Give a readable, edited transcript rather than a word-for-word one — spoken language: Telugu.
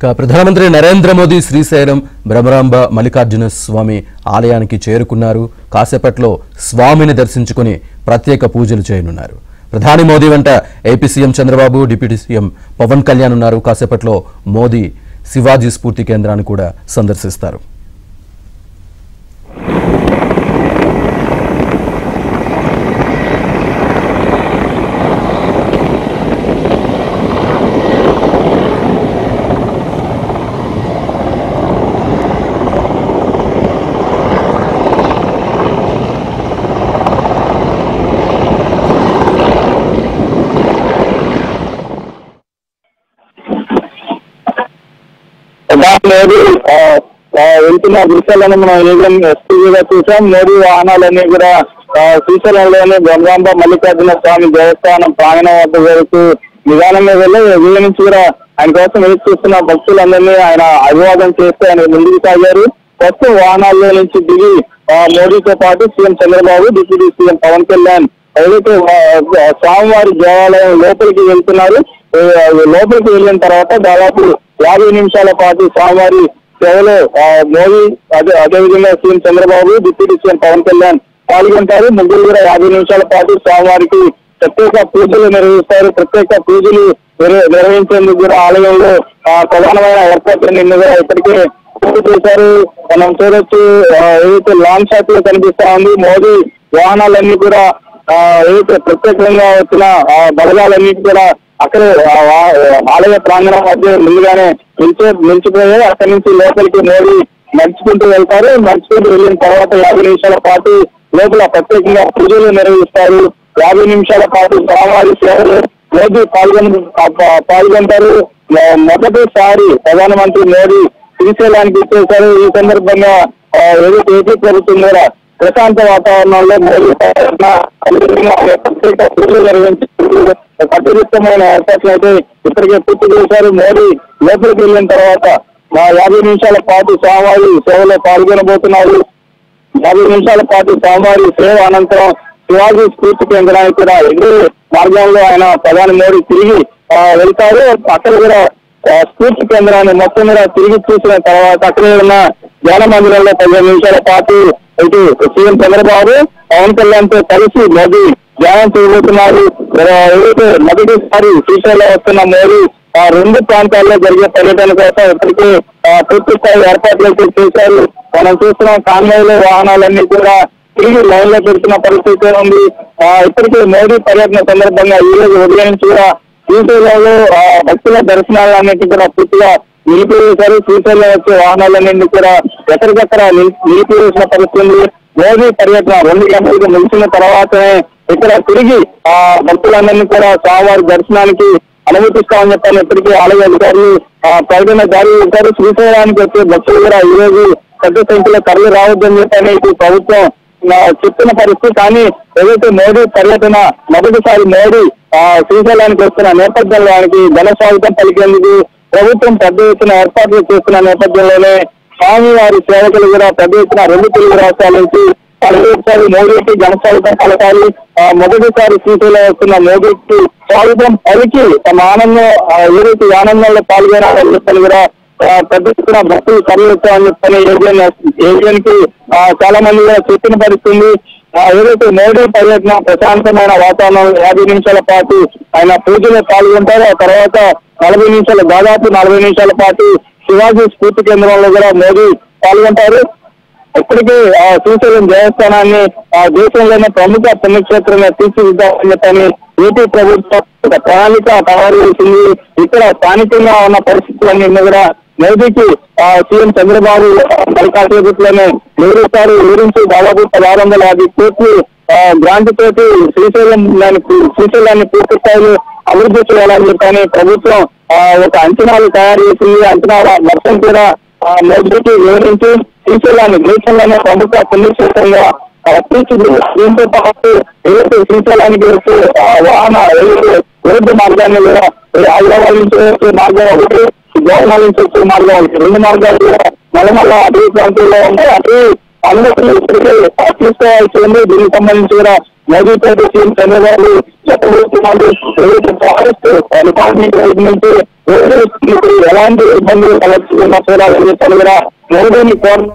ప్రధానమంత్రి నరేంద్ర మోదీ శ్రీశైలం బ్రహ్మరాంబ మల్లికార్జున స్వామి ఆలయానికి చేరుకున్నారు. కాసేపట్లో స్వామిని దర్శించుకుని ప్రత్యేక పూజలు చేయనున్నారు. ప్రధాని మోదీ వెంట AP CM Chandrababu, deputy CM Pawan Kalyan ఉన్నారు. కాసేపట్లో మోదీ శివాజీ స్ఫూర్తి కేంద్రాన్ని కూడా సందర్శిస్తారు. మోడీ వెళ్తున్న దృశ్యాలను మనం ఎస్పీగా చూసాం. మోడీ వాహనాలన్నీ కూడా శ్రీశైలంలోని బ్రహ్మరాంబ మల్లికార్జున స్వామి దేవస్థానం ప్రాంగణం వద్ద వరకు నిదానంగా వెళ్ళి వీళ్ళ నుంచి కూడా ఆయన కోసం ఎదురు చూస్తున్న భక్తులందరినీ ఆయన అభివాదం చేస్తూ ఆయన ముందుకు సాగారు. ప్రస్తుతం వాహనాల్లో నుంచి దిగి మోడీతో పాటు CM Chandrababu, deputy CM Pawan Kalyan ఏదైతే స్వామివారి దేవాలయం లోపలికి వెళ్తున్నారు. లోపలికి వెళ్ళిన తర్వాత దాదాపు 50 నిమిషాల పాటు స్వామివారి సేవలో మోదీ అదేవిధంగా CM Chandrababu, deputy CM Pawan Kalyan పాల్గొంటారు. ముగ్గురు కూడా 50 నిమిషాల పాటు స్వామివారికి ప్రత్యేక పూజలు నిర్వహిస్తారు. ప్రత్యేక పూజలు నిర్వహించేందుకు కూడా ఆలయంలో ప్రధానమైన ఏర్పాట్లన్నీ కూడా ఇప్పటికే పూర్తి చేశారు. మనం చూడొచ్చు, ఏదైతే లాంగ్ షాట్ లో కనిపిస్తా ఉంది. మోదీ వాహనాలన్నీ కూడా ఏదైతే ప్రత్యేకంగా వచ్చిన బలగాలన్నీ కూడా అక్కడే ఆలయ ప్రాంగణం మధ్య ముందుగానే నిలిచిపోయాయి. అక్కడి నుంచి లోపలికి మోడీ నడుచుకుంటూ వెళ్తారు. నడుచుకుంటూ వెళ్ళిన తర్వాత 50 నిమిషాల పాటు లోపల ప్రత్యేకంగా పూజలు నిర్వహిస్తారు. 50 నిమిషాల పాటు స్వామివారి సేవలు మోదీ పాల్గొంటారు. మొదటిసారి ప్రధానమంత్రి మోడీ శ్రీశైలానికి వచ్చేసారు. ఈ సందర్భంగా ఏదైతే ఏపీ ప్రభుత్వం కూడా ప్రశాంత వాతావరణంలో మోదీ ప్రత్యేక పూజలు నిర్వహించి కట్టుదిట్టమైన ఏర్పాట్లు అయితే ఇప్పటికే పూర్తి చేశారు. మోడీ లోపలికి వెళ్ళిన తర్వాత 50 నిమిషాల పాటు స్వామివారి సేవలో పాల్గొనబోతున్నారు. 50 నిమిషాల పాటు స్వామివారి సేవ అనంతరం శివాజీ స్ఫూర్తి కేంద్రానికి కూడా ఎదురు మార్గంలో ఆయన ప్రధాని మోడీ తిరిగి వెళ్తారు. అక్కడ కూడా స్ఫూర్తి కేంద్రాన్ని మొత్తం కూడా తిరిగి చూసిన తర్వాత అక్కడే ఉన్న ధ్యాన మందిరంలో 15 నిమిషాల పాటు ఇటు సీఎం చంద్రబాబు, పవన్ కళ్యాణ్ తో కలిసి మోదీ ధ్యానం చేయబోతున్నారు. ఏదైతే మొదటిసారి శ్రీశైలం వస్తున్న మోడీ 2 ప్రాంతాల్లో జరిగే పర్యటన కోసం ఇప్పటికే పూర్తి స్థాయి ఏర్పాట్లు అయితే చేశారు. మనం చూస్తున్నాం, కాన్వాయ్లో వాహనాలన్నీ కూడా తిరిగి లైన్ లో పెడుతున్న పరిస్థితి ఉంది. ఇప్పటికే మోడీ పర్యటన సందర్భంగా ఈ రోజు ఉదయం నుంచి కూడా శ్రీశైలంలో భక్తుల దర్శనాలన్నింటి కూడా పూర్తిగా నిలిపివేశారు. శ్రీశైలం వచ్చే వాహనాలన్నింటినీ కూడా ఎక్కడికక్కడ నిలిపివేసిన పరిస్థితి. మోదీ పర్యటన 2 గంటలకు ముగిసిన తర్వాతనే ఇక్కడ తిరిగి భక్తులందరినీ కూడా స్వామివారి దర్శనానికి అనుమతిస్తామని చెప్పని ఇప్పటికీ ఆలయ అధికారులు ప్రకటన జారీ చేశారు. శ్రీశైలానికి వచ్చే భక్తులు కూడా ఈ రోజు పెద్ద సంఖ్యలో తరలి రావద్దని చెప్పని ఇటు ప్రభుత్వం చెప్తున్న పరిస్థితి. కానీ ఏదైతే మోడీ పర్యటన మొదటిసారి మోడీ శ్రీశైలానికి వస్తున్న నేపథ్యంలో ఆయనకి ఘన స్వాగతం పలికేందుకు ప్రభుత్వం పెద్ద ఎత్తున ఏర్పాట్లు చేస్తున్న నేపథ్యంలోనే స్వామివారి సేవకులు కూడా పెద్ద ఎత్తున 2 తెలుగు రాష్ట్రాల నుంచి మొదటిసారి మోడీకి ఘన స్వాగతం పలకాలి. మొదటిసారి శ్రీశైలం వస్తున్న మోడీకి స్వాగతం పలికి తమ ఆనందం ఏదైతే ఆనందంలో పాల్గొనాలని చెప్పని కూడా పెద్ద ఎత్తున భక్తులు తరలిస్తామని చెప్పని ఏజెన్ కి చాలా మంది కూడా చెప్పిన పరిస్థితుంది. ఏదైతే మోడీ పర్యటన ప్రశాంతమైన వాతావరణం 50 నిమిషాల పాటు ఆయన పూజలో పాల్గొంటారు. ఆ తర్వాత 40 నిమిషాలు దాదాపు 40 నిమిషాల పాటు శివాజీ స్ఫూర్తి కేంద్రంలో కూడా మోడీ పాల్గొంటారు. ఇప్పటికే శ్రీశైలం దేవస్థానాన్ని దేశంలోనే ప్రముఖ పుణ్యక్షేత్రంగా తీర్చిదిద్దామని చెప్పని ఏపీ ప్రభుత్వం ప్రణాళిక తయారు చేసింది. ఇక్కడ స్థానికంగా ఉన్న పరిస్థితులన్నీ కూడా మోదీకి సీఎం చంద్రబాబు కాసేపట్లోనే వివరించి దాదాపు 1650 కోట్లు గ్రాంట్ తోటి శ్రీశైలాన్ని పూర్తి స్థాయిలో అభివృద్ధి చేయాలని చెప్పని ప్రభుత్వం ఒక అంచనాలు తయారు చేసింది. అంచనాల మొత్తం కూడా మోదీకి వివరించి శ్రీశైలాన్ని దేశంలోనే ప్రముఖ పుణ్యక్షేత్రంగా దీంతో పాటు ఏదైతే శ్రీశైలానికి వచ్చే వాహన రోడ్డు మార్గాన్ని కూడా హైదరాబాద్ నుంచి వచ్చే మార్గం ఒకటి, గోవాల నుంచి వచ్చే మార్గం ఒకటి, 2 మార్గాలు కూడా నల్లమల్ల అటవీ ప్రాంతంలో ఉంటాయి. అటవీ అనుమతులు తీసుకోవాల్సి ఉంది. దీనికి సంబంధించి కూడా మోదీతో సీఎం చంద్రబాబు చెప్పబోతున్నారు. ఏదైతే ఫారెస్ట్ డిపార్ట్మెంట్ వైపు నుంచి ఎలాంటి ఇబ్బందులు కలగకుండా చూడాలని చెప్పని కూడా మోడీని కోరడం